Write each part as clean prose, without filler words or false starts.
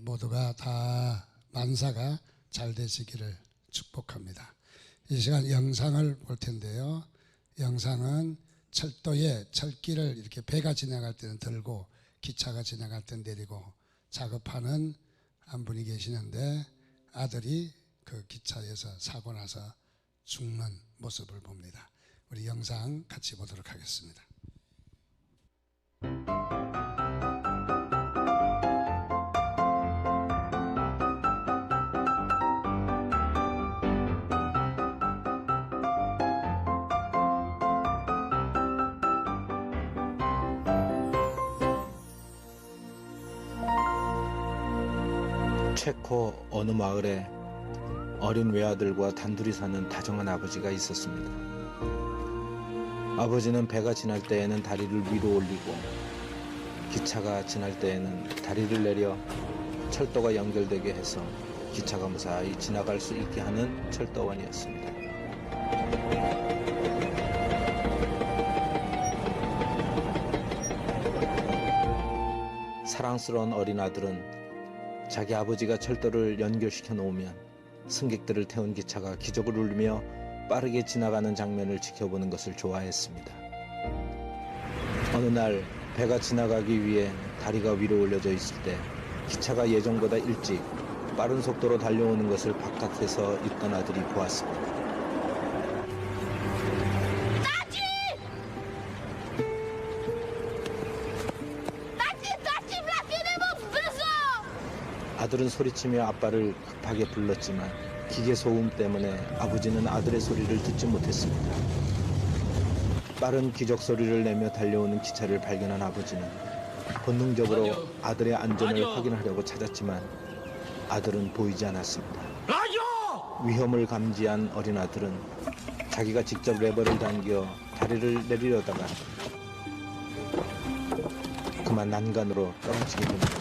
모두가 다 만사가 잘 되시기를 축복합니다. 이 시간 영상을 볼 텐데요. 영상은 철도에 철길을 이렇게 배가 지나갈 때는 들고 기차가 지나갈 때는 내리고 작업하는 한 분이 계시는데 아들이 그 기차에서 사고 나서 죽는 모습을 봅니다. 우리 영상 같이 보도록 하겠습니다. 체코 어느 마을에 어린 외아들과 단둘이 사는 다정한 아버지가 있었습니다. 아버지는 배가 지날 때에는 다리를 위로 올리고 기차가 지날 때에는 다리를 내려 철도가 연결되게 해서 기차가 무사히 지나갈 수 있게 하는 철도원이었습니다. 사랑스러운 어린 아들은 자기 아버지가 철도를 연결시켜 놓으면 승객들을 태운 기차가 기적을 울리며 빠르게 지나가는 장면을 지켜보는 것을 좋아했습니다. 어느 날 배가 지나가기 위해 다리가 위로 올려져 있을 때 기차가 예정보다 일찍 빠른 속도로 달려오는 것을 바깥에서 있던 아들이 보았습니다. 아들은 소리치며 아빠를 급하게 불렀지만 기계 소음 때문에 아버지는 아들의 소리를 듣지 못했습니다. 빠른 기적 소리를 내며 달려오는 기차를 발견한 아버지는 본능적으로 아들의 안전을 확인하려고 찾았지만 아들은 보이지 않았습니다. 위험을 감지한 어린 아들은 자기가 직접 레버를 당겨 다리를 내리려다가 그만 난간으로 떨어지게 됩니다.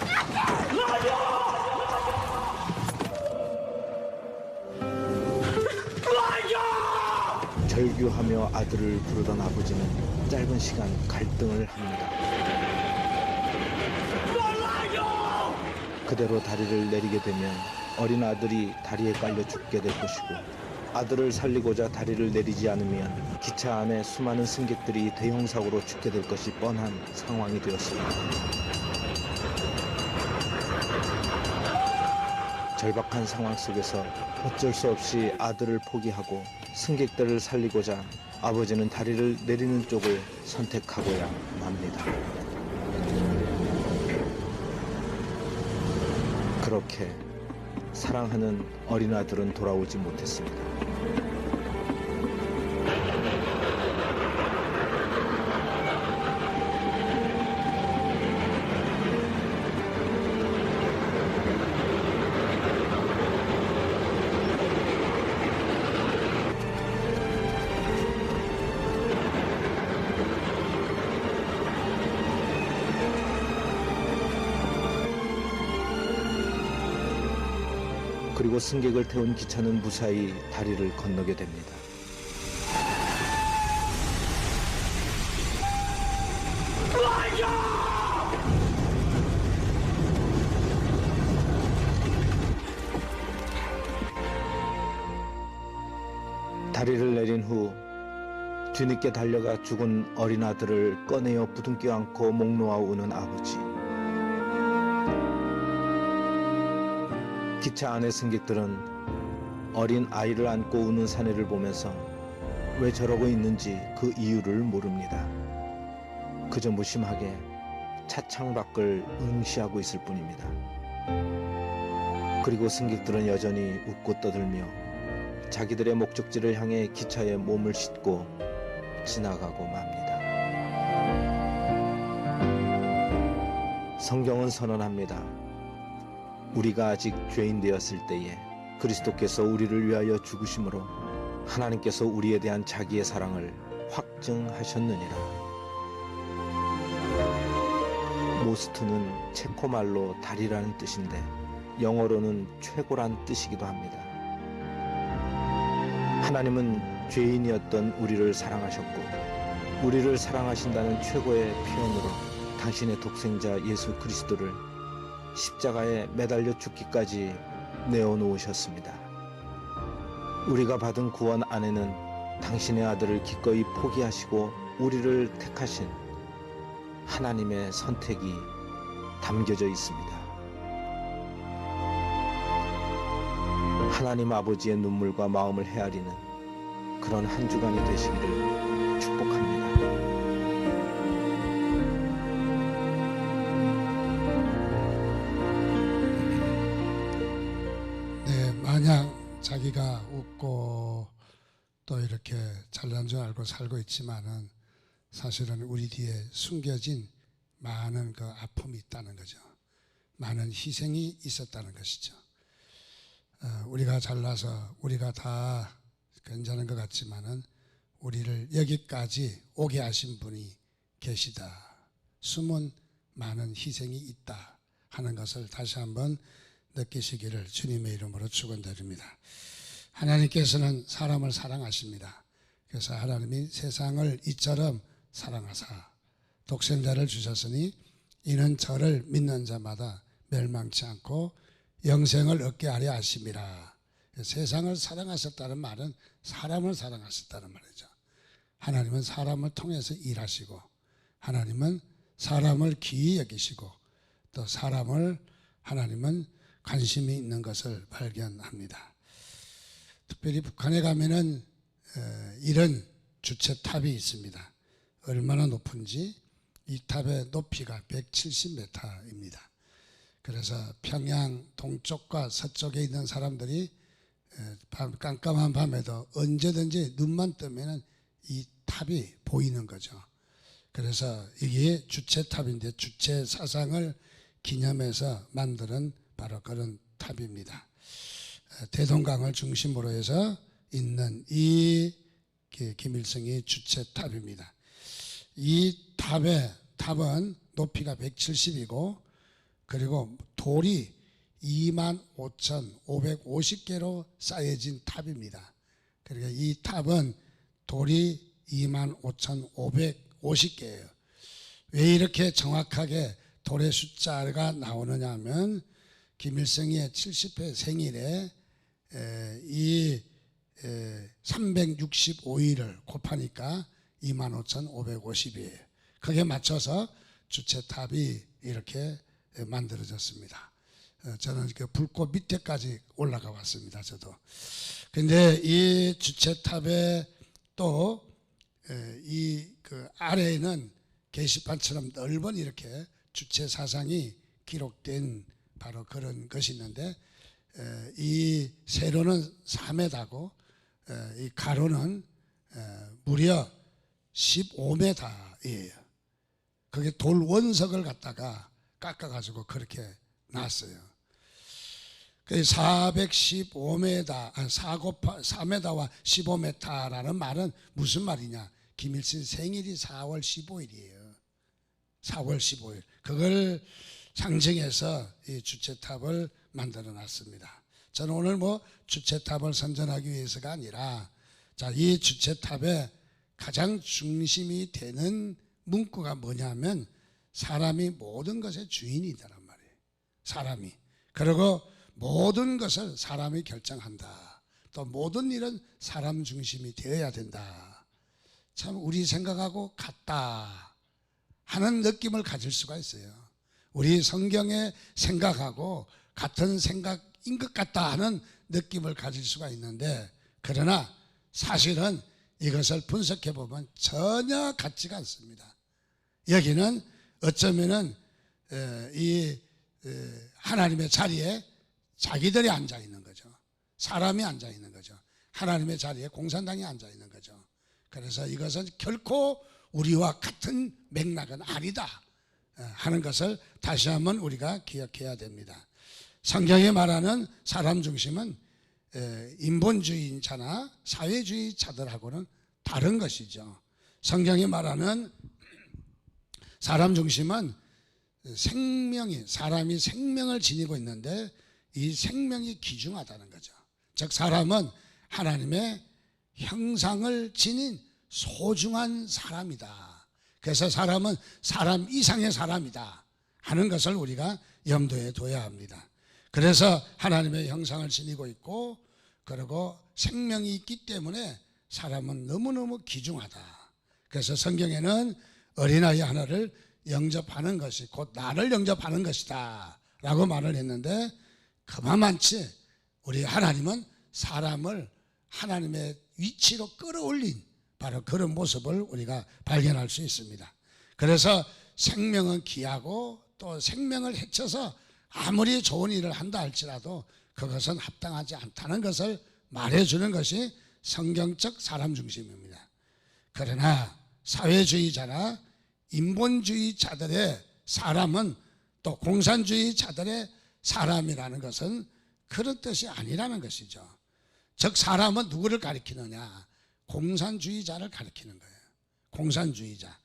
절규하며 아들을 부르던 아버지는 짧은 시간 갈등을 합니다. 그대로 다리를 내리게 되면 어린 아들이 다리에 깔려 죽게 될 것이고 아들을 살리고자 다리를 내리지 않으면 기차 안에 수많은 승객들이 대형사고로 죽게 될 것이 뻔한 상황이 되었습니다. 절박한 상황 속에서 어쩔 수 없이 아들을 포기하고 승객들을 살리고자 아버지는 다리를 내리는 쪽을 선택하고야 맙니다. 그렇게 사랑하는 어린 아들은 돌아오지 못했습니다. 그리고 승객을 태운 기차는 무사히 다리를 건너게 됩니다. 다리를 내린 후 뒤늦게 달려가 죽은 어린 아들을 꺼내어 부둥켜 안고 목 놓아 우는 아버지. 기차 안의 승객들은 어린 아이를 안고 우는 사내를 보면서 왜 저러고 있는지 그 이유를 모릅니다. 그저 무심하게 차창 밖을 응시하고 있을 뿐입니다. 그리고 승객들은 여전히 웃고 떠들며 자기들의 목적지를 향해 기차에 몸을 싣고 지나가고 맙니다. 성경은 선언합니다. 우리가 아직 죄인 되었을 때에 그리스도께서 우리를 위하여 죽으심으로 하나님께서 우리에 대한 자기의 사랑을 확증하셨느니라. 모스트는 체코말로 다리라는 뜻인데 영어로는 최고란 뜻이기도 합니다. 하나님은 죄인이었던 우리를 사랑하셨고 우리를 사랑하신다는 최고의 표현으로 당신의 독생자 예수 그리스도를 십자가에 매달려 죽기까지 내어놓으셨습니다. 우리가 받은 구원 안에는 당신의 아들을 기꺼이 포기하시고 우리를 택하신 하나님의 선택이 담겨져 있습니다. 하나님 아버지의 눈물과 마음을 헤아리는 그런 한 주간이 되시기를 축복합니다. 네, 만약 자기가 웃고 또 이렇게 잘난 줄 알고 살고 있지만은 사실은 우리 뒤에 숨겨진 많은 그 아픔이 있다는 거죠. 많은 희생이 있었다는 것이죠. 우리가 잘나서 우리가 다 괜찮은 것 같지만은 우리를 여기까지 오게 하신 분이 계시다. 숨은 많은 희생이 있다 하는 것을 다시 한번 느끼시기를 주님의 이름으로 축원드립니다. 하나님께서는 사람을 사랑하십니다. 그래서 하나님이 세상을 이처럼 사랑하사 독생자를 주셨으니 이는 저를 믿는 자마다 멸망치 않고 영생을 얻게 하려 하심이라. 세상을 사랑하셨다는 말은 사람을 사랑하셨다는 말이죠. 하나님은 사람을 통해서 일하시고 하나님은 사람을 귀히 여기시고 또 사람을 하나님은 관심이 있는 것을 발견합니다. 특별히 북한에 가면은 이런 주체탑이 있습니다. 얼마나 높은지 이 탑의 높이가 170m입니다. 그래서 평양 동쪽과 서쪽에 있는 사람들이 깜깜한 밤에도 언제든지 눈만 뜨면 이 탑이 보이는 거죠. 그래서 이게 주체탑인데 주체 사상을 기념해서 만드는 바로 그런 탑입니다. 대동강을 중심으로 해서 있는 이 김일성의 주체탑입니다. 이 탑은 높이가 170이고 그리고 돌이 25,550개로 쌓여진 탑입니다. 그러니까 이 탑은 돌이 25,550개예요. 왜 이렇게 정확하게 돌의 숫자가 나오느냐 하면 김일성의 70회 생일에 이 365일을 곱하니까 25,550이에요. 거기에 맞춰서 주체탑이 이렇게 만들어졌습니다. 저는 그 불꽃 밑에까지 올라가 왔습니다. 저도. 근데 이 주체탑에 또 이 그 아래에는 게시판처럼 넓은 이렇게 주체 사상이 기록된 바로 그런 것이 있는데 이 세로는 4m고 이 가로는 무려 15m예요. 그게 돌 원석을 갖다가 깎아가지고 그렇게 놨어요. 415m, 4m와 15m라는 말은 무슨 말이냐? 김일성 생일이 4월 15일이에요. 4월 15일. 그걸 상징해서 이 주체탑을 만들어 놨습니다. 저는 오늘 주체탑을 선전하기 위해서가 아니라 이 주체탑의 가장 중심이 되는 문구가 뭐냐면 사람이 모든 것의 주인이다란 말이에요. 사람이. 그리고 모든 것을 사람이 결정한다. 또 모든 일은 사람 중심이 되어야 된다. 참 우리 생각하고 같다 하는 느낌을 가질 수가 있어요. 우리 성경의 생각하고 같은 생각인 것 같다 하는 느낌을 가질 수가 있는데 그러나 사실은 이것을 분석해 보면 전혀 같지가 않습니다. 여기는 어쩌면은 이 하나님의 자리에 자기들이 앉아 있는 거죠. 사람이 앉아 있는 거죠. 하나님의 자리에 공산당이 앉아 있는 거죠. 그래서 이것은 결코 우리와 같은 맥락은 아니다 하는 것을 다시 한번 우리가 기억해야 됩니다. 성경이 말하는 사람 중심은 인본주의자나 사회주의자들하고는 다른 것이죠. 성경이 말하는 사람 중심은 사람이 생명을 지니고 있는데 이 생명이 귀중하다는 거죠. 즉 사람은 하나님의 형상을 지닌 소중한 사람이다. 그래서 사람은 사람 이상의 사람이다 하는 것을 우리가 염두에 둬야 합니다. 그래서 하나님의 형상을 지니고 있고, 그리고 생명이 있기 때문에 사람은 너무너무 귀중하다. 그래서 성경에는 어린아이 하나를 영접하는 것이 곧 나를 영접하는 것이다 라고 말을 했는데, 그만치 우리 하나님은 사람을 하나님의 위치로 끌어올린 바로 그런 모습을 우리가 발견할 수 있습니다. 그래서 생명은 귀하고, 또 생명을 해쳐서 아무리 좋은 일을 한다 할지라도 그것은 합당하지 않다는 것을 말해주는 것이 성경적 사람 중심입니다. 그러나 사회주의자나 인본주의자들의 사람은, 또 공산주의자들의 사람이라는 것은 그런 뜻이 아니라는 것이죠. 즉 사람은 누구를 가리키느냐? 공산주의자를 가리키는 거예요. 공산주의자.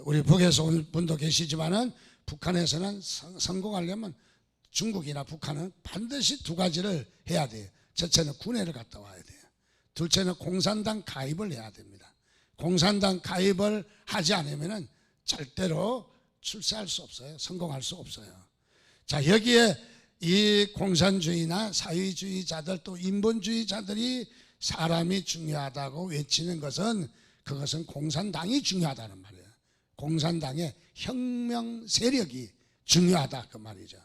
우리 북에서 온 분도 계시지만은 북한에서는 성공하려면 중국이나 북한은 반드시 두 가지를 해야 돼요. 첫째는 군에를 갔다 와야 돼요. 둘째는 공산당 가입을 해야 됩니다. 공산당 가입을 하지 않으면은 절대로 출세할 수 없어요. 성공할 수 없어요. 자, 여기에 이 공산주의나 사회주의자들, 또 인본주의자들이 사람이 중요하다고 외치는 것은, 그것은 공산당이 중요하다는 말이에요. 공산당의 혁명 세력이 중요하다 그 말이죠.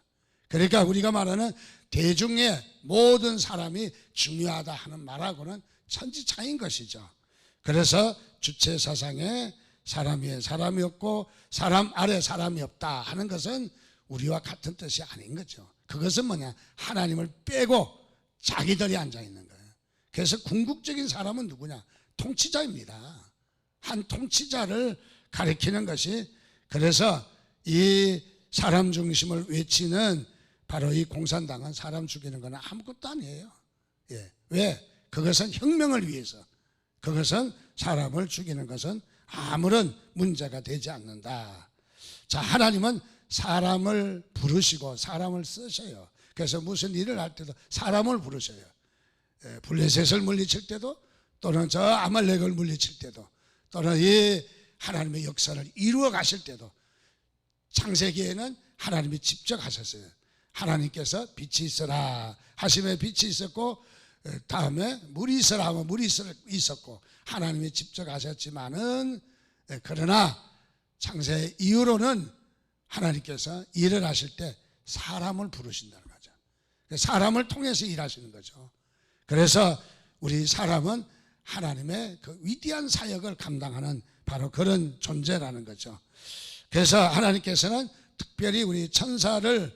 그러니까 우리가 말하는 대중의 모든 사람이 중요하다 하는 말하고는 천지차이인 것이죠. 그래서 주체 사상에 사람 위에 사람이 없고 사람 아래 사람이 없다 하는 것은 우리와 같은 뜻이 아닌 거죠. 그것은 뭐냐? 하나님을 빼고 자기들이 앉아 있는 거예요. 그래서 궁극적인 사람은 누구냐? 통치자입니다. 한 통치자를 가리키는 것이, 그래서 이 사람 중심을 외치는 바로 이 공산당은 사람 죽이는 건 아무것도 아니에요. 예. 왜? 그것은 혁명을 위해서, 그것은 사람을 죽이는 것은 아무런 문제가 되지 않는다. 자, 하나님은 사람을 부르시고 사람을 쓰셔요. 그래서 무슨 일을 할 때도 사람을 부르셔요. 블레셋을 물리칠 때도, 또는 저 아말렉을 물리칠 때도, 또는 이 하나님의 역사를 이루어 가실 때도 창세기에는 하나님이 직접 하셨어요. 하나님께서 빛이 있어라 하심에 빛이 있었고, 다음에 물이 있어라 하면 물이 있었고, 하나님이 직접 하셨지만은, 그러나 창세 이후로는 하나님께서 일을 하실 때 사람을 부르신다는 거죠. 사람을 통해서 일하시는 거죠. 그래서 우리 사람은 하나님의 그 위대한 사역을 감당하는 바로 그런 존재라는 거죠. 그래서 하나님께서는 특별히 우리 천사를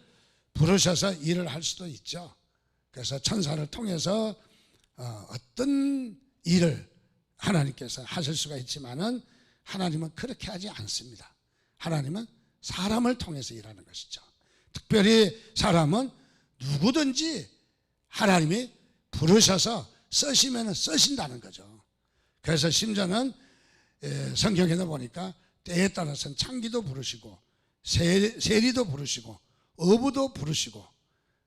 부르셔서 일을 할 수도 있죠. 그래서 천사를 통해서 어떤 일을 하나님께서 하실 수가 있지만은, 하나님은 그렇게 하지 않습니다. 하나님은 사람을 통해서 일하는 것이죠. 특별히 사람은 누구든지 하나님이 부르셔서 쓰시면 쓰신다는 거죠. 그래서 심지어는 성경에도 보니까 때에 따라서는 창기도 부르시고 세리도 부르시고 어부도 부르시고,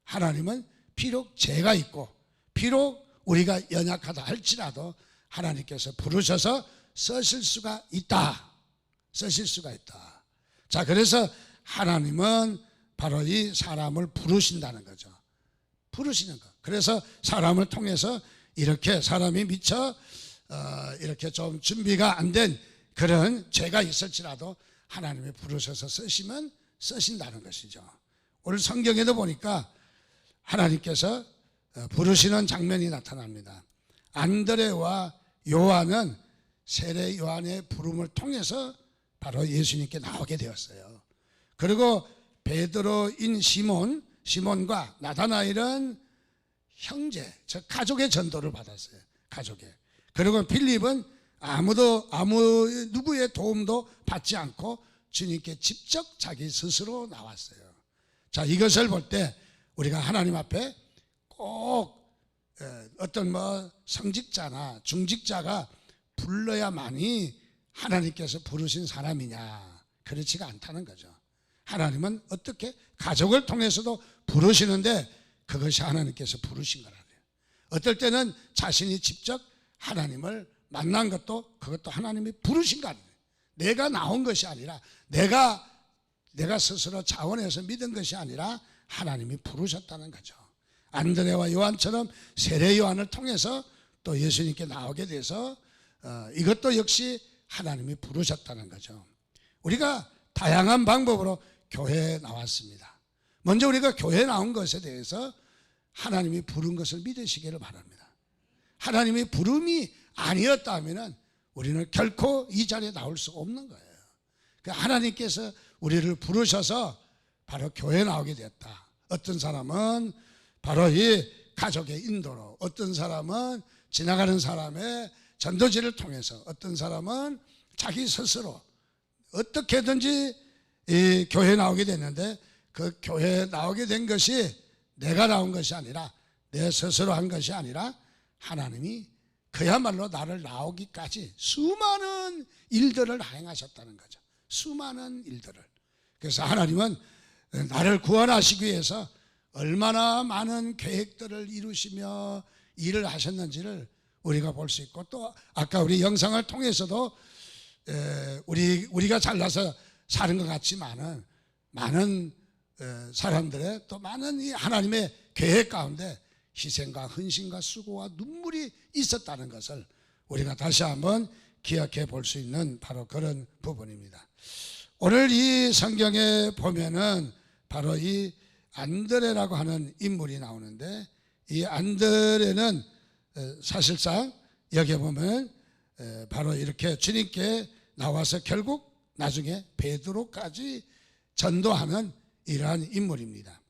하나님은 비록 죄가 있고 비록 우리가 연약하다 할지라도 하나님께서 부르셔서 쓰실 수가 있다. 쓰실 수가 있다. 자, 그래서 하나님은 바로 이 사람을 부르신다는 거죠. 부르시는 것. 그래서 사람을 통해서 이렇게 사람이 미처 이렇게 좀 준비가 안 된 그런 죄가 있을지라도 하나님이 부르셔서 쓰시면 쓰신다는 것이죠. 오늘 성경에도 보니까 하나님께서 부르시는 장면이 나타납니다. 안드레와 요한은 세례 요한의 부름을 통해서 바로 예수님께 나오게 되었어요. 그리고 베드로인 시몬과 나다나엘은 형제, 즉 가족의 전도를 받았어요. 가족의. 그리고 필립은 아무 누구의 도움도 받지 않고 주님께 직접 자기 스스로 나왔어요. 자, 이것을 볼 때 우리가 하나님 앞에 꼭 어떤 성직자나 중직자가 불러야만이 하나님께서 부르신 사람이냐, 그렇지가 않다는 거죠. 하나님은 어떻게 가족을 통해서도 부르시는데 그것이 하나님께서 부르신 거라고요. 어떨 때는 자신이 직접 하나님을 만난 것도 그것도 하나님이 부르신 거 아니에요. 내가 나온 것이 아니라 내가 내가 스스로 자원해서 믿은 것이 아니라 하나님이 부르셨다는 거죠. 안드레와 요한처럼 세례 요한을 통해서 또 예수님께 나오게 돼서 이것도 역시 하나님이 부르셨다는 거죠. 우리가 다양한 방법으로 교회에 나왔습니다. 먼저 우리가 교회에 나온 것에 대해서 하나님이 부른 것을 믿으시기를 바랍니다. 하나님이 부름이 아니었다면 우리는 결코 이 자리에 나올 수 없는 거예요. 하나님께서 우리를 부르셔서 바로 교회에 나오게 됐다. 어떤 사람은 바로 이 가족의 인도로, 어떤 사람은 지나가는 사람의 전도지를 통해서, 어떤 사람은 자기 스스로 어떻게든지 이 교회에 나오게 됐는데, 그 교회에 나오게 된 것이 내가 나온 것이 아니라, 내 스스로 한 것이 아니라 하나님이 그야말로 나를 나오기까지 수많은 일들을 행하셨다는 거죠. 수많은 일들을. 그래서 하나님은 나를 구원하시기 위해서 얼마나 많은 계획들을 이루시며 일을 하셨는지를 우리가 볼 수 있고, 또 아까 우리 영상을 통해서도 우리가 잘나서 사는 것 같지만은 많은 사람들의 또 많은 이 하나님의 계획 가운데 희생과 헌신과 수고와 눈물이 있었다는 것을 우리가 다시 한번 기억해 볼 수 있는 바로 그런 부분입니다. 오늘 이 성경에 보면은 바로 이 안드레라고 하는 인물이 나오는데, 이 안드레는 사실상 여기 보면 바로 이렇게 주님께 나와서 결국 나중에 베드로까지 전도하는 이러한 인물입니다.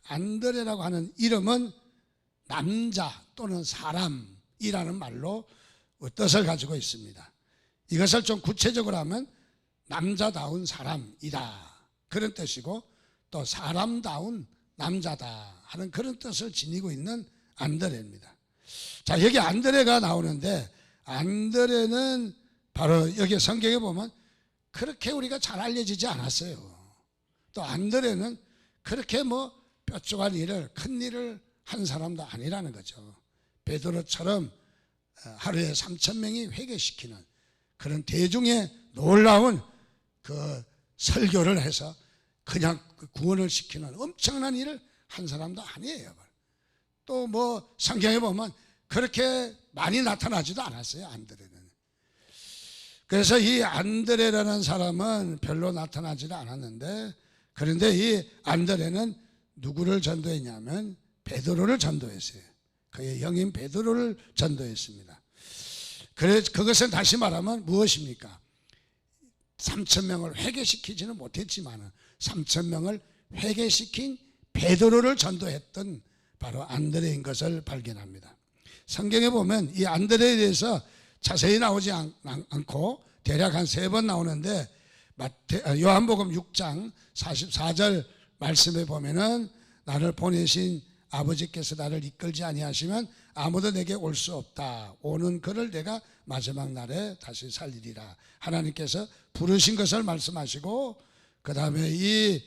안드레라고 하는 이름은 남자 또는 사람이라는 말로 뜻을 가지고 있습니다. 이것을 좀 구체적으로 하면 남자다운 사람이다 그런 뜻이고, 또 사람다운 남자다 하는 그런 뜻을 지니고 있는 안드레입니다. 자, 여기 안드레가 나오는데, 안드레는 바로 여기 성경에 보면 그렇게 우리가 잘 알려지지 않았어요. 또 안드레는 그렇게 뭐 뾰족한 일을, 큰 일을 한 사람도 아니라는 거죠. 베드로처럼 하루에 3,000명이 회개시키는 그런 대중의 놀라운 그 설교를 해서 그냥 구원을 시키는 엄청난 일을 한 사람도 아니에요. 또 뭐 성경에 보면 그렇게 많이 나타나지도 않았어요, 안드레는. 그래서 이 안드레라는 사람은 별로 나타나지도 않았는데, 그런데 이 안드레는 누구를 전도했냐면 베드로를 전도했어요. 그의 형인 베드로를 전도했습니다. 그래서 그것은 다시 말하면 무엇입니까? 3,000명을 회개시키지는 못했지만 3,000명을 회개시킨 베드로를 전도했던 바로 안드레인 것을 발견합니다. 성경에 보면 이 안드레에 대해서 자세히 나오지 않고 대략 한 3번 나오는데, 요한복음 6장 44절 말씀에 보면은 나를 보내신 아버지께서 나를 이끌지 아니하시면 아무도 내게 올 수 없다. 오는 그를 내가 마지막 날에 다시 살리리라. 하나님께서 부르신 것을 말씀하시고, 그 다음에 이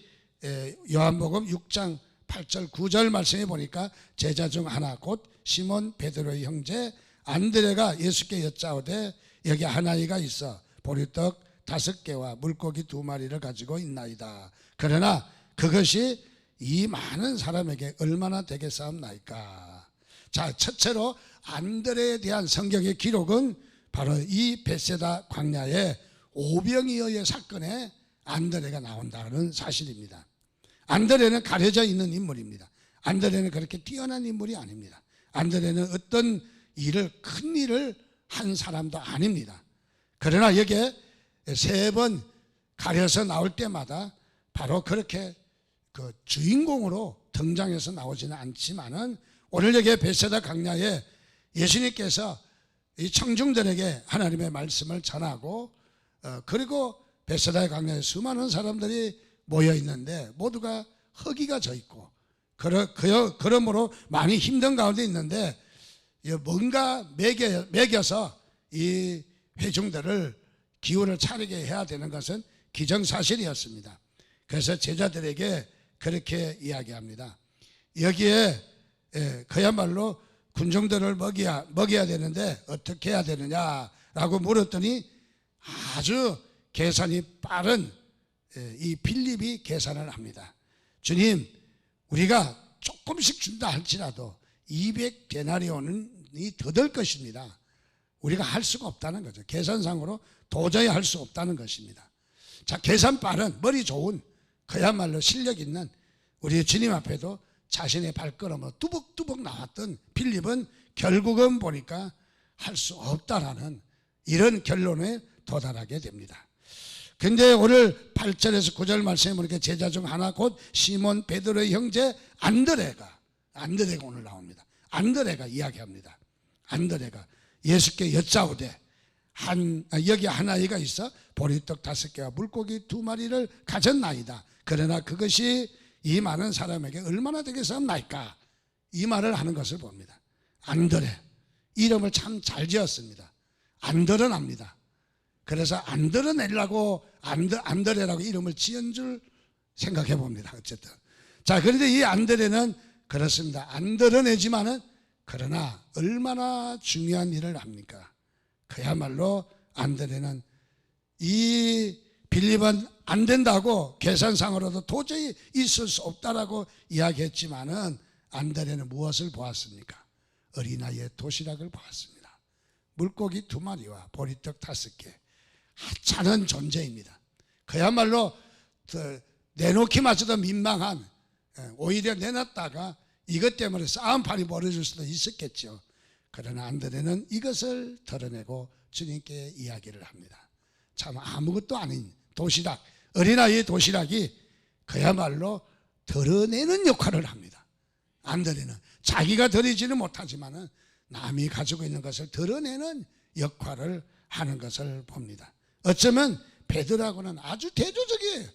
요한복음 6장 8절 9절 말씀에 보니까 제자 중 하나 곧 시몬 베드로의 형제 안드레가 예수께 여짜오되 여기 하나이가 있어 보리떡 5개와 물고기 2마리를 가지고 있나이다. 그러나 그것이 이 많은 사람에게 얼마나 되겠사옵나이까. 자, 첫째로 안드레에 대한 성경의 기록은 바로 이 벳세다 광야의 오병이어의 사건에 안드레가 나온다는 사실입니다. 안드레는 가려져 있는 인물입니다. 안드레는 그렇게 뛰어난 인물이 아닙니다. 안드레는 어떤 일을, 큰 일을 한 사람도 아닙니다. 그러나 여기에 3번 가려서 나올 때마다 바로 그렇게 그 주인공으로 등장해서 나오지는 않지만은, 오늘 여기 벳세다 광야에 예수님께서 이 청중들에게 하나님의 말씀을 전하고, 그리고 벳세다 광야에 수많은 사람들이 모여 있는데 모두가 허기가 져 있고, 그러므로 많이 힘든 가운데 있는데 뭔가 먹여서 이 회중들을 기운을 차리게 해야 되는 것은 기정사실이었습니다. 그래서 제자들에게 그렇게 이야기합니다. 여기에 그야말로 군중들을 먹여야 되는데 어떻게 해야 되느냐라고 물었더니 아주 계산이 빠른 이 빌립이 계산을 합니다. 주님, 우리가 조금씩 준다 할지라도 200데나리온이 더 될 것입니다. 우리가 할 수가 없다는 거죠. 계산상으로 도저히 할 수 없다는 것입니다. 자, 계산 빠른, 머리 좋은, 그야말로 실력 있는 우리 주님 앞에도 자신의 발걸음으로 뚜벅뚜벅 나왔던 빌립은 결국은 보니까 할 수 없다라는 이런 결론에 도달하게 됩니다. 근데 오늘 8절에서 9절 말씀에 보니까 제자 중 하나 곧 시몬 베드로의 형제 안드레가 오늘 나옵니다. 안드레가 이야기합니다. 안드레가 예수께 여짜오되 여기 한 아이가 있어 보리떡 5개와 물고기 2마리를 가졌나이다. 그러나 그것이 이 많은 사람에게 얼마나 되겠사옵나이까? 이 말을 하는 것을 봅니다. 안드레, 이름을 참 잘 지었습니다. 안 드러납니다. 그래서 안 드러내려고 안드레라고 이름을 지은 줄 생각해 봅니다. 어쨌든 자, 그런데 이 안드레는 그렇습니다. 안 드러내지만은 그러나 얼마나 중요한 일을 합니까? 그야말로 안드레는 이 빌립은 안 된다고 계산상으로도 도저히 있을 수 없다라고 이야기했지만은 안드레는 무엇을 보았습니까? 어린아이의 도시락을 보았습니다. 물고기 2마리와 보리떡 5개, 하찮은 존재입니다. 그야말로 내놓기마저도 민망한, 오히려 내놨다가 이것 때문에 싸움판이 벌어질 수도 있었겠죠. 그러나 안드레는 이것을 드러내고 주님께 이야기를 합니다. 참 아무것도 아닌 도시락, 어린아이의 도시락이 그야말로 드러내는 역할을 합니다. 안드레는 자기가 드리지는 못하지만 남이 가지고 있는 것을 드러내는 역할을 하는 것을 봅니다. 어쩌면 베드로하고는 아주 대조적이에요.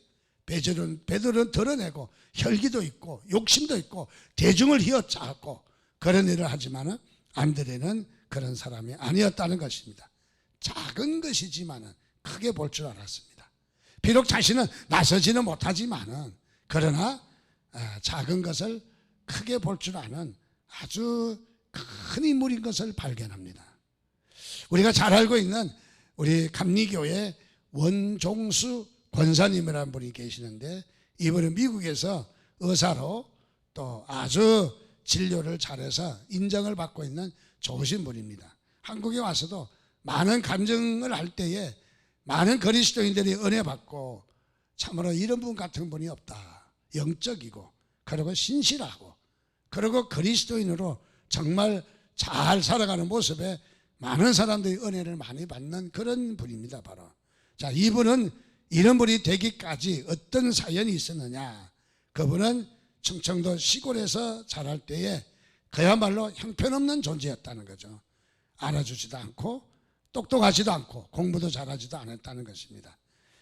베드로는 드러내고 혈기도 있고 욕심도 있고 대중을 휘어짜고 그런 일을 하지만 안드레는 그런 사람이 아니었다는 것입니다. 작은 것이지만 크게 볼 줄 알았습니다. 비록 자신은 나서지는 못하지만 그러나 작은 것을 크게 볼 줄 아는 아주 큰 인물인 것을 발견합니다. 우리가 잘 알고 있는 우리 감리교회 원종수 권사님이라는 분이 계시는데 이분은 미국에서 의사로 또 아주 진료를 잘해서 인정을 받고 있는 좋으신 분입니다. 한국에 와서도 많은 간증을 할 때에 많은 그리스도인들이 은혜 받고 참으로 이런 분 같은 분이 없다. 영적이고 그리고 신실하고 그리고 그리스도인으로 정말 잘 살아가는 모습에 많은 사람들이 은혜를 많이 받는 그런 분입니다. 바로 자, 이분은 이런 분이 되기까지 어떤 사연이 있었느냐. 그분은 충청도 시골에서 자랄 때에 그야말로 형편없는 존재였다는 거죠. 알아주지도 않고 똑똑하지도 않고 공부도 잘하지도 않았다는 것입니다.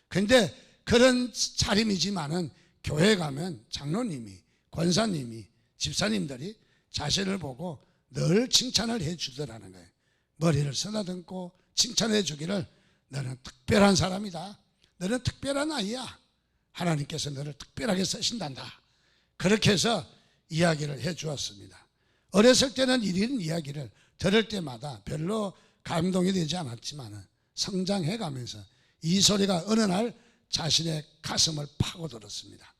그런데 그런 차림이지만은 교회 가면 장로님이, 권사님이, 집사님들이 자신을 보고 늘 칭찬을 해 주더라는 거예요. 머리를 쓰다듬고 칭찬해 주기를 너는 특별한 사람이다. 너는 특별한 아이야. 하나님께서 너를 특별하게 쓰신단다. 그렇게 해서 이야기를 해 주었습니다. 어렸을 때는 이런 이야기를 들을 때마다 별로 감동이 되지 않았지만 성장해 가면서 이 소리가 어느 날 자신의 가슴을 파고들었습니다.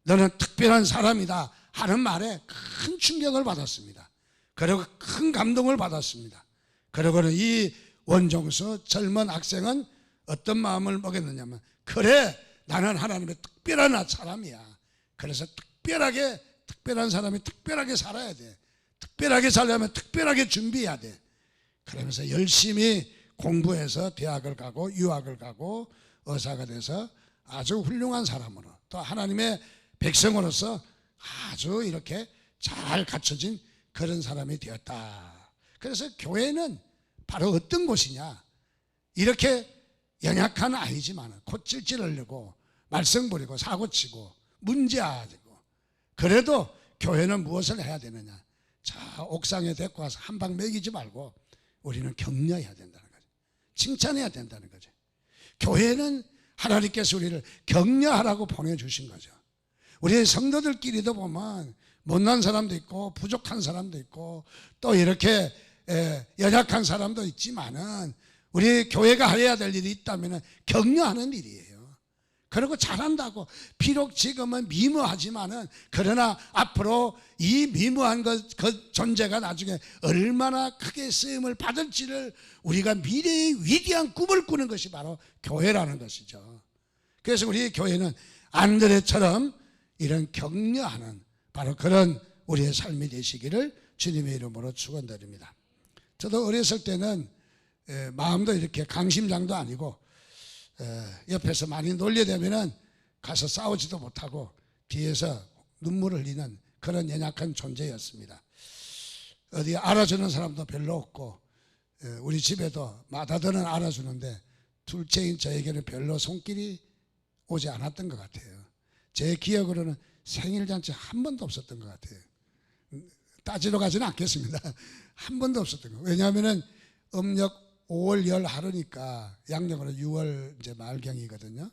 너는 특별한 사람이다 하는 말에 큰 충격을 받았습니다. 그리고 큰 감동을 받았습니다. 그리고는 이 원종수 젊은 학생은 어떤 마음을 먹였느냐면 그래 나는 하나님의 특별한 사람이야. 그래서 특별한 사람이 특별하게 살아야 돼. 특별하게 살려면 특별하게 준비해야 돼. 그러면서 열심히 공부해서 대학을 가고 유학을 가고 의사가 돼서 아주 훌륭한 사람으로 또 하나님의 백성으로서 아주 이렇게 잘 갖춰진 그런 사람이 되었다. 그래서 교회는 바로 어떤 곳이냐. 이렇게 연약한 아이지만 콧질질 흘리고 말썽 부리고 사고치고 문제아지고 그래도 교회는 무엇을 해야 되느냐. 자, 옥상에 데리고 와서 한 방 먹이지 말고 우리는 격려해야 된다는 거죠. 칭찬해야 된다는 거죠. 교회는 하나님께서 우리를 격려하라고 보내주신 거죠. 우리 성도들끼리도 보면 못난 사람도 있고 부족한 사람도 있고 또 이렇게 연약한 사람도 있지만은 우리 교회가 해야 될 일이 있다면 격려하는 일이에요. 그리고 잘한다고. 비록 지금은 미묘하지만은 그러나 앞으로 이 미묘한 그 존재가 나중에 얼마나 크게 쓰임을 받을지를 우리가 미래의 위대한 꿈을 꾸는 것이 바로 교회라는 것이죠. 그래서 우리 교회는 안드레처럼 이런 격려하는 바로 그런 우리의 삶이 되시기를 주님의 이름으로 축원드립니다. 저도 어렸을 때는 마음도 이렇게 강심장도 아니고 옆에서 많이 놀려대면은 가서 싸우지도 못하고 뒤에서 눈물을 흘리는 그런 연약한 존재였습니다. 어디 알아주는 사람도 별로 없고 우리 집에도 맏아들은 알아주는데 둘째인 저에게는 별로 손길이 오지 않았던 것 같아요. 제 기억으로는 생일잔치 한 번도 없었던 것 같아요. 따지러 가지는 않겠습니다. 한 번도 없었던 거예요. 왜냐하면은 음력 5월 열 하루니까 양력으로 6월 이제 말경이거든요.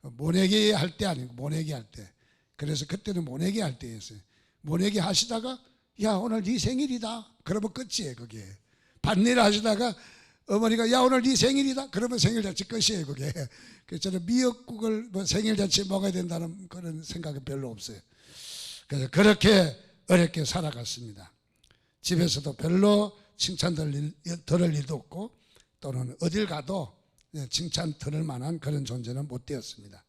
모내기 할 때 아니고 모내기 할 때. 그래서 그때는 모내기 할 때였어요. 모내기 하시다가 야 오늘 네 생일이다. 그러면 끝이에요 그게. 반일 하시다가 어머니가 야 오늘 네 생일이다. 그러면 생일잔치 끝이에요 그게. 그래서 저는 미역국을 뭐 생일잔치에 먹어야 된다는 그런 생각은 별로 없어요. 그래서 그렇게 어렵게 살아갔습니다. 집에서도 별로 칭찬 들을 일도 없고 또는 어딜 가도 칭찬 들을 만한 그런 존재는 못 되었습니다.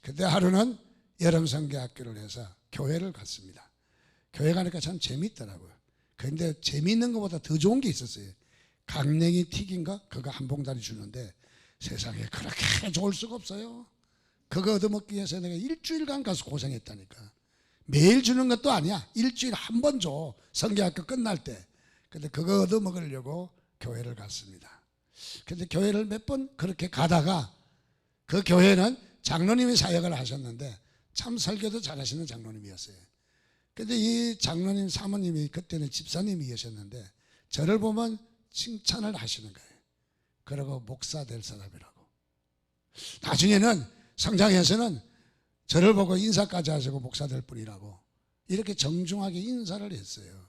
그때 하루는 여름 성경학교를 해서 교회를 갔습니다. 교회 가니까 참 재밌더라고요. 그런데 재미있는 것보다 더 좋은 게 있었어요. 강냉이 튀긴 거 그거 한 봉다리 주는데 세상에 그렇게 좋을 수가 없어요. 그거 얻어먹기 위해서 내가 일주일간 가서 고생했다니까. 매일 주는 것도 아니야. 일주일에 한 번 줘. 성경학교 끝날 때. 근데 그거 얻어먹으려고 교회를 갔습니다. 근데 교회를 몇 번 그렇게 가다가 그 교회는 장로님이 사역을 하셨는데 참 설교도 잘하시는 장로님이었어요. 근데 이 장로님 사모님이 그때는 집사님이 계셨는데 저를 보면 칭찬을 하시는 거예요. 그러고 목사 될 사람이라고. 나중에는 성장해서는 저를 보고 인사까지 하시고 목사 될 분이라고 이렇게 정중하게 인사를 했어요.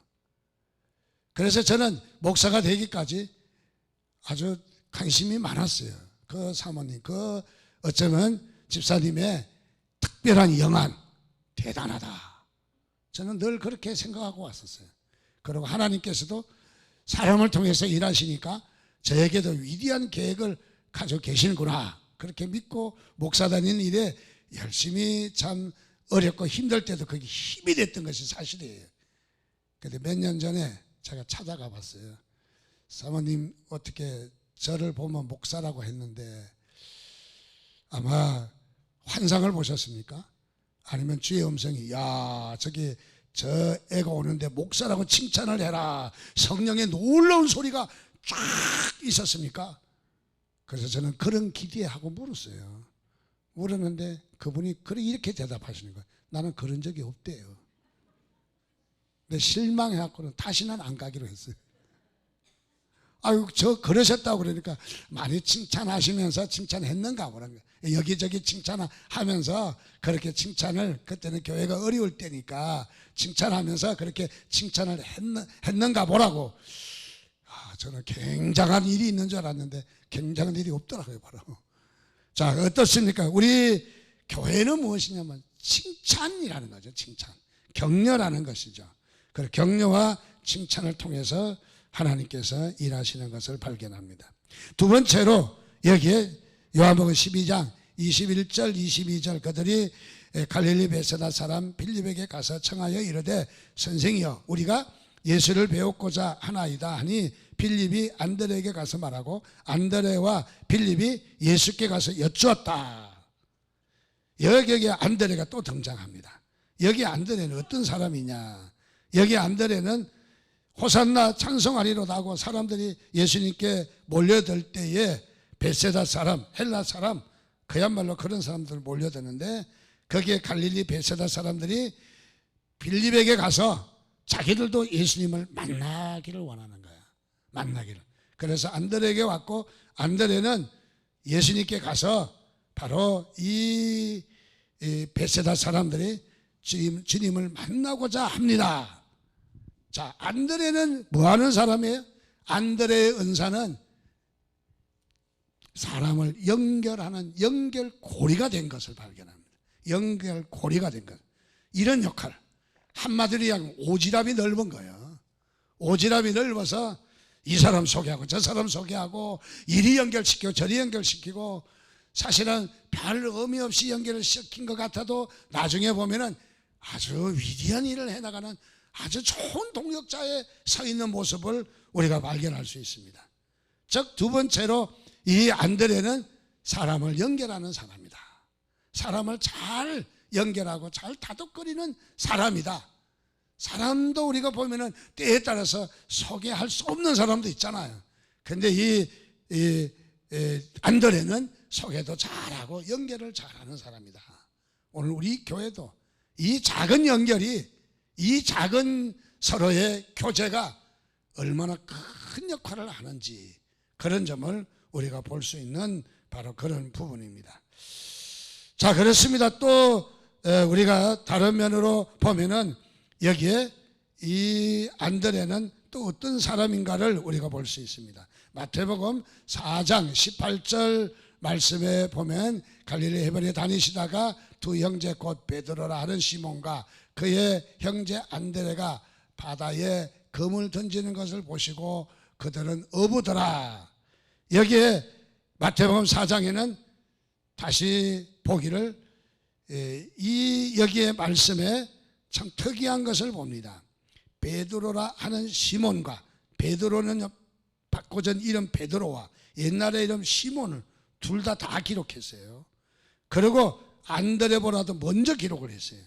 그래서 저는 목사가 되기까지 아주 관심이 많았어요. 그 사모님, 그 어쩌면 집사님의 특별한 영안, 대단하다. 저는 늘 그렇게 생각하고 왔었어요. 그리고 하나님께서도 사람을 통해서 일하시니까 저에게도 위대한 계획을 가지고 계시는구나. 그렇게 믿고 목사 다니는 일에 열심히 참 어렵고 힘들 때도 그게 힘이 됐던 것이 사실이에요. 그런데 몇 년 전에 제가 찾아가 봤어요. 사모님 어떻게 저를 보면 목사라고 했는데 아마 환상을 보셨습니까? 아니면 주의 음성이 야 저기 저 애가 오는데 목사라고 칭찬을 해라. 성령의 놀라운 소리가 쫙 있었습니까? 그래서 저는 그런 기대하고 물었어요. 물었는데 그분이 이렇게 대답하시는 거예요. 나는 그런 적이 없대요. 근데 실망해갖고는 다시는 안 가기로 했어요. 아유, 그러셨다고 그러니까 많이 칭찬하시면서 칭찬했는가 보라는 거예요. 여기저기 칭찬하면서 그렇게 칭찬을, 그때는 교회가 어려울 때니까 칭찬하면서 그렇게 칭찬을 했는가 보라고. 저는 굉장한 일이 있는 줄 알았는데 굉장한 일이 없더라고요, 바로. 자, 어떻습니까? 우리 교회는 무엇이냐면 칭찬이라는 거죠, 칭찬. 격려라는 것이죠. 그 격려와 칭찬을 통해서 하나님께서 일하시는 것을 발견합니다. 두 번째로 여기에 요한복음 12장 21절 22절 그들이 갈릴리 베세다 사람 빌립에게 가서 청하여 이르되 선생이여 우리가 예수를 배우고자 하나이다 하니 빌립이 안드레에게 가서 말하고 안드레와 빌립이 예수께 가서 여쭈었다. 여기에 안드레가 또 등장합니다. 여기 안드레는 어떤 사람이냐. 여기 안드레는 호산나 찬송하리로다 하고 사람들이 예수님께 몰려들 때에 베세다 사람, 헬라 사람, 그야말로 그런 사람들 몰려드는데 거기에 갈릴리 베세다 사람들이 빌립에게 가서 자기들도 예수님을 만나기를 원하는 거야. 만나기를. 그래서 안드레에게 왔고 안드레는 예수님께 가서 바로 이 베세다 사람들이 주님을 만나고자 합니다. 자, 안드레는 뭐 하는 사람이에요? 안드레의 은사는 사람을 연결하는 연결고리가 된 것을 발견합니다. 연결고리가 된 것. 이런 역할. 한마디로 그냥 오지랖이 넓은 거예요. 오지랖이 넓어서 이 사람 소개하고 저 사람 소개하고 이리 연결시키고 저리 연결시키고 사실은 별 의미 없이 연결을 시킨 것 같아도 나중에 보면은 아주 위대한 일을 해나가는 아주 좋은 동역자에 서 있는 모습을 우리가 발견할 수 있습니다. 즉 두 번째로 이 안드레는 사람을 연결하는 사람이다. 사람을 잘 연결하고 잘 다독거리는 사람이다. 사람도 우리가 보면은 때에 따라서 소개할 수 없는 사람도 있잖아요. 근데 이 안드레는 소개도 잘하고 연결을 잘하는 사람이다. 오늘 우리 교회도 이 작은 연결이, 이 작은 서로의 교제가 얼마나 큰 역할을 하는지 그런 점을 우리가 볼 수 있는 바로 그런 부분입니다. 자, 그렇습니다. 또 우리가 다른 면으로 보면은 여기에 이 안드레는 또 어떤 사람인가를 우리가 볼 수 있습니다. 마태복음 4장 18절 말씀에 보면 갈릴리 해변에 다니시다가 두 형제 곧 베드로라 하는 시몬과 그의 형제 안드레가 바다에 금을 던지는 것을 보시고 그들은 어부더라. 여기에 마태복음 4장에는 다시 보기를 여기에 말씀에 참 특이한 것을 봅니다. 베드로라 하는 시몬과, 베드로는 바꿔진 이름 베드로와 옛날의 이름 시몬을 둘 다 기록했어요. 그리고 안드레보다도 먼저 기록을 했어요.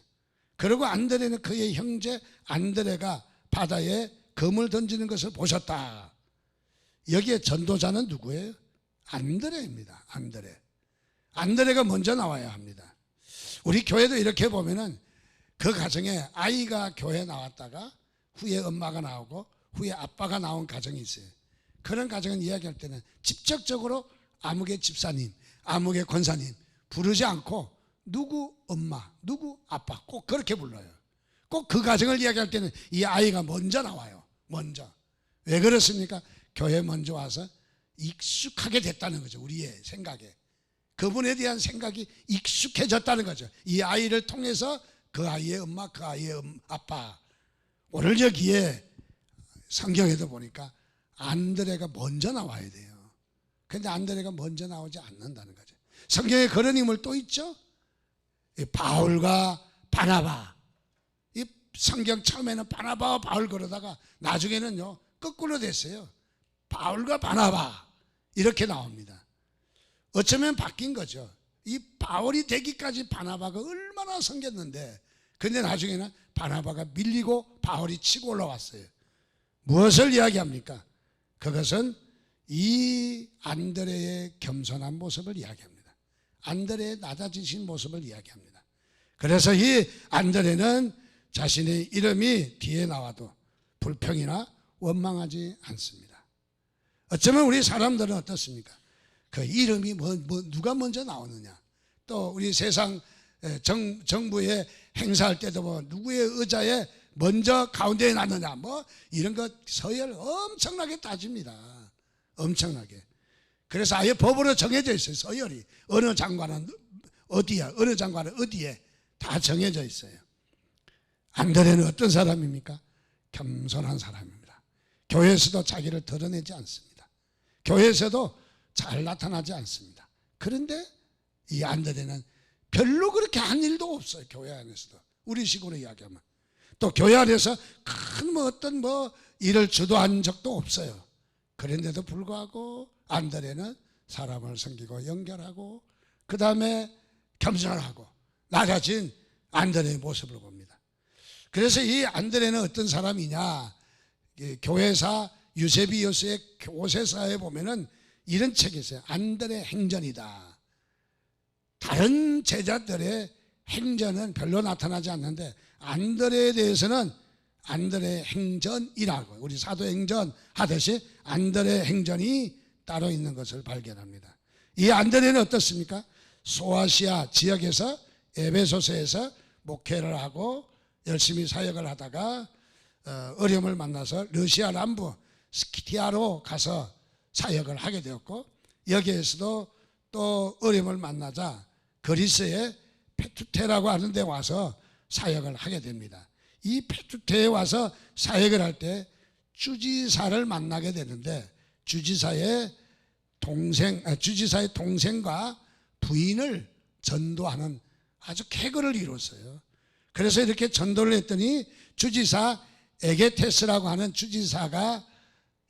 그리고 안드레는 그의 형제 안드레가 바다에 금을 던지는 것을 보셨다. 여기에 전도자는 누구예요? 안드레입니다. 안드레가 먼저 나와야 합니다. 우리 교회도 이렇게 보면은 그 가정에 아이가 교회에 나왔다가 후에 엄마가 나오고 후에 아빠가 나온 가정이 있어요. 그런 가정은 이야기할 때는 직접적으로 아무개 집사님, 아무개 권사님 부르지 않고 누구 엄마, 누구 아빠 꼭 그렇게 불러요. 꼭 그 가정을 이야기할 때는 이 아이가 먼저 나와요. 먼저. 왜 그렇습니까? 교회 먼저 와서 익숙하게 됐다는 거죠. 우리의 생각에. 그분에 대한 생각이 익숙해졌다는 거죠. 이 아이를 통해서 그 아이의 엄마, 그 아이의 아빠. 오늘 여기에 성경에도 보니까 안드레가 먼저 나와야 돼요. 그런데 안드레가 먼저 나오지 않는다는 거죠. 성경에 그런 인물 또 있죠. 이 바울과 바나바. 이 성경 처음에는 바나바와 바울 그러다가 나중에는요 거꾸로 됐어요. 바울과 바나바 이렇게 나옵니다. 어쩌면 바뀐 거죠. 이 바울이 되기까지 바나바가 얼마나 섬겼는데, 근데 나중에는 바나바가 밀리고 바울이 치고 올라왔어요. 무엇을 이야기합니까? 그것은 이 안드레의 겸손한 모습을 이야기합니다. 안드레의 낮아지신 모습을 이야기합니다. 그래서 이 안드레는 자신의 이름이 뒤에 나와도 불평이나 원망하지 않습니다. 어쩌면 우리 사람들은 어떻습니까? 그 이름이 누가 먼저 나오느냐, 또 우리 세상 정부에 행사할 때도 뭐 누구의 의자에 먼저 가운데에 놨느냐, 뭐 이런 것 서열 엄청나게 따집니다. 엄청나게. 그래서 아예 법으로 정해져 있어요. 서열이 어느 장관은 어디야, 어느 장관은 어디에 다 정해져 있어요. 안드레는 어떤 사람입니까? 겸손한 사람입니다. 교회에서도 자기를 드러내지 않습니다. 교회에서도 잘 나타나지 않습니다. 그런데 이 안드레는 별로 그렇게 한 일도 없어요. 교회 안에서도. 우리 식으로 이야기하면. 또 교회 안에서 큰 어떤 일을 주도한 적도 없어요. 그런데도 불구하고 안드레는 사람을 섬기고 연결하고 그 다음에 겸손하고 낮아진 안드레의 모습을 봅니다. 그래서 이 안드레는 어떤 사람이냐, 교회사 유세비우스의 교세사에 보면은 이런 책이 있어요. 안드레 행전이다. 다른 제자들의 행전은 별로 나타나지 않는데 안드레에 대해서는 안드레 행전이라고, 우리 사도행전 하듯이 안드레 행전이 따로 있는 것을 발견합니다. 이 안드레는 어떻습니까? 소아시아 지역에서 에베소서에서 목회를 하고 열심히 사역을 하다가 어려움을 만나서 러시아 남부 스키티아로 가서 사역을 하게 되었고, 여기에서도 또 어려움을 만나자 그리스의 페투테라고 하는 데 와서 사역을 하게 됩니다. 이 페투테에 와서 사역을 할 때 주지사를 만나게 되는데 주지사의 동생과 부인을 전도하는 아주 쾌거를 이뤘어요. 그래서 이렇게 전도를 했더니 주지사 에게테스라고 하는 주지사가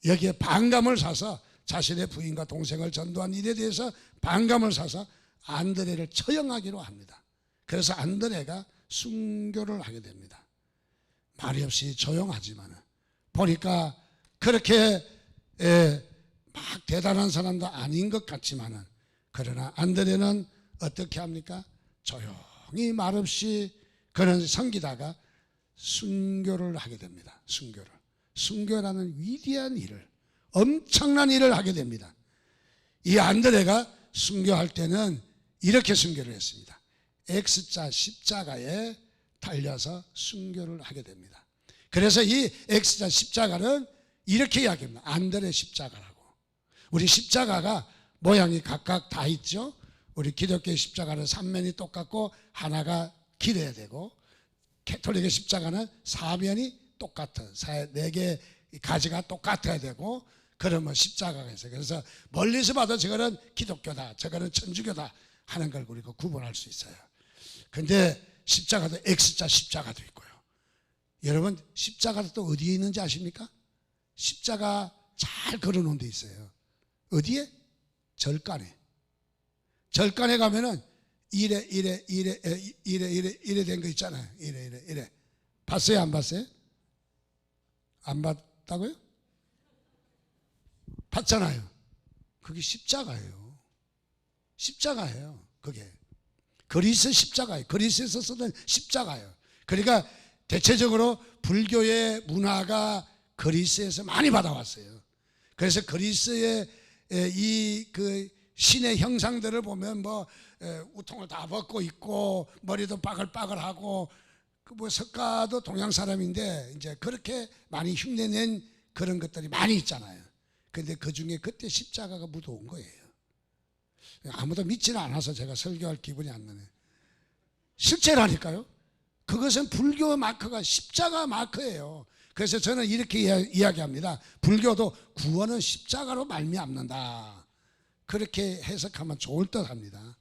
여기에 반감을 사서 자신의 부인과 동생을 전도한 일에 대해서 반감을 사서 안드레를 처형하기로 합니다. 그래서 안드레가 순교를 하게 됩니다. 말이 없이 조용하지만 보니까 그렇게 막 대단한 사람도 아닌 것 같지만은 그러나 안드레는 어떻게 합니까? 조용히 말없이 그는 섬기다가 순교를 하게 됩니다. 순교라는 위대한 일을, 엄청난 일을 하게 됩니다. 이 안드레가 순교할 때는 이렇게 순교를 했습니다. X자 십자가에 달려서 순교를 하게 됩니다. 그래서 이 X자 십자가는 이렇게 이야기합니다. 안드레 십자가라고. 우리 십자가가 모양이 각각 다 있죠. 우리 기독교의 십자가는 3면이 똑같고 하나가 길어야 되고, 캐톨릭의 십자가는 4면이 똑같은 4개 가지가 똑같아야 되고, 그러면 십자가가 있어요. 그래서 멀리서 봐도 저거는 기독교다, 저거는 천주교다 하는 걸 우리가 구분할 수 있어요. 근데 십자가도 X자 십자가도 있고요. 여러분, 십자가도 또 어디에 있는지 아십니까? 십자가 잘 걸어놓은 데 있어요. 어디에? 절간에. 절간에 가면은 이래 된 거 있잖아요. 이래. 봤어요? 안 봤어요? 안 봤다고요? 봤잖아요. 그게 십자가예요. 십자가예요. 그게. 그리스 십자가예요. 그리스에서 쓰던 십자가예요. 그러니까 대체적으로 불교의 문화가 그리스에서 많이 받아왔어요. 그래서 그리스의 이 그 신의 형상들을 보면 뭐 우통을 다 벗고 있고 머리도 빠글빠글하고 그 뭐 석가도 동양 사람인데 이제 그렇게 많이 흉내낸 그런 것들이 많이 있잖아요. 근데 그 중에 그때 십자가가 묻어온 거예요. 아무도 믿지는 않아서 제가 설교할 기분이 안 나네. 실제라니까요. 그것은 불교 마크가 십자가 마크예요. 그래서 저는 이렇게 이야기합니다. 불교도 구원은 십자가로 말미암는다. 그렇게 해석하면 좋을 듯 합니다.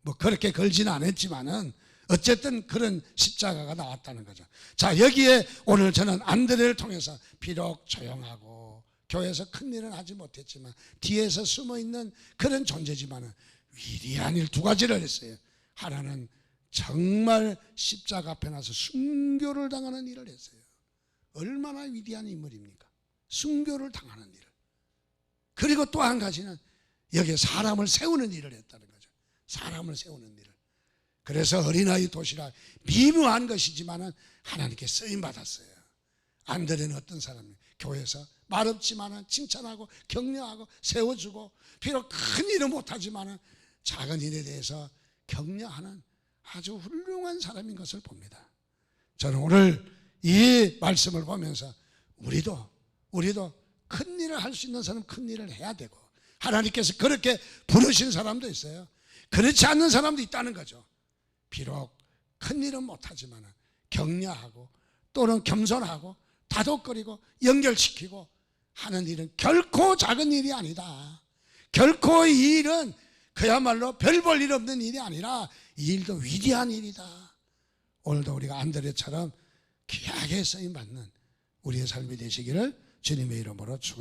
뭐 그렇게 걸지는 않았지만은 어쨌든 그런 십자가가 나왔다는 거죠. 자, 여기에 오늘 저는 안드레를 통해서 비록 조용하고 교회에서 큰 일은 하지 못했지만 뒤에서 숨어있는 그런 존재지만은 위대한 일 두 가지를 했어요. 하나는 정말 십자가 앞에 나서 순교를 당하는 일을 했어요. 얼마나 위대한 인물입니까? 순교를 당하는 일을. 그리고 또 한 가지는 여기에 사람을 세우는 일을 했다는 거죠. 사람을 세우는 일을. 그래서 어린아이 도시락 미묘한 것이지만은 하나님께 쓰임 받았어요. 안드레는 어떤 사람이에요? 교회에서 말없지만은 칭찬하고 격려하고 세워주고, 비록 큰 일은 못하지만은 작은 일에 대해서 격려하는 아주 훌륭한 사람인 것을 봅니다. 저는 오늘 이 말씀을 보면서 우리도 큰 일을 할 수 있는 사람은 큰 일을 해야 되고, 하나님께서 그렇게 부르신 사람도 있어요. 그렇지 않는 사람도 있다는 거죠. 비록 큰 일은 못하지만 격려하고 또는 겸손하고 다독거리고 연결시키고 하는 일은 결코 작은 일이 아니다. 결코 이 일은 그야말로 별 볼 일 없는 일이 아니라 이 일도 위대한 일이다. 오늘도 우리가 안드레처럼 귀하게 쓰임받는 우리의 삶이 되시기를 주님의 이름으로 축원합니다.